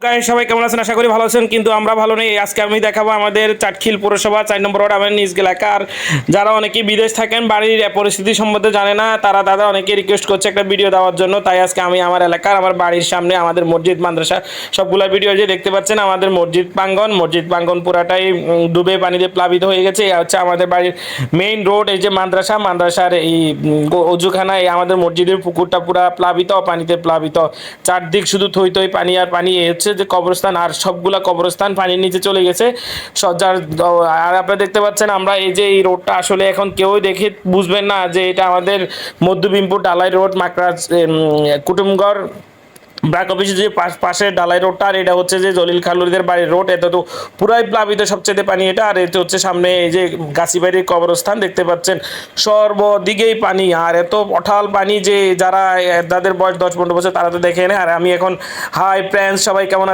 Guys সবাই কেমন আছেন? আশা করি ভালো আছেন, কিন্তু আমরা ভালো নেই। আজকে আমি দেখাবো আমাদের চাটখিল পৌরসভা 4 নম্বর ওয়ার্ড, আমার নিজ এলাকার যারা অনেকে বিদেশ থাকেন, বাড়ির পরিস্থিতি সম্বন্ধে জানে না, তারা দাদা অনেকে রিকোয়েস্ট করছে একটা ভিডিও দেওয়ার জন্য। তাই আজকে আমি আমার এলাকার, আমার বাড়ির সামনে আমাদের মসজিদ মাদ্রাসা সবগুলা ভিডিও যে দেখতে পাচ্ছেন, আমাদের মসজিদ প্রাঙ্গণ পুরাটাই ডুবে পানিতে প্লাবিত হয়ে গেছে। এই হচ্ছে আমাদের বাড়ির মেইন রোড। এই যে মাদ্রাসার এই অজুখানা, এই আমাদের মসজিদের পুকুরটা পুরা প্লাবিত, পানিতে প্লাবিত, চারদিক শুধু থই থই পানি আর পানি। এই হচ্ছে যে কবরস্থান, আর সবগুলা কবরস্থান পানির নিচে চলে গেছে। যার আর আপনারা দেখতে পাচ্ছেন, আমরা এই যে এই রোডটা আসলে এখন কেউই দেখে বুঝবেন না যে এটা আমাদের মধ্যবিমপুর ডালাই রোড, মাকড়াজ কুটুমগড় ব্র্যাক অফিসের যে পাশে ডালাই রোডটা, আর এটা হচ্ছে যে জলিল খালুদের বাড়ির রোড। এটা তো পুরাই প্লাবিত, সবচেয়ে পানি এটা। আর এটা হচ্ছে সামনে এই যে গাছিবাড়ির কবরস্থান দেখতে পাচ্ছেন, সর্বদিকেই পানি, আর এত অঠাল পানি যে যাদের বয়স 10-15 বছর তারা তো দেখে না। আর আমি এখন, হাই ফ্রেন্ডস, সবাই কেমন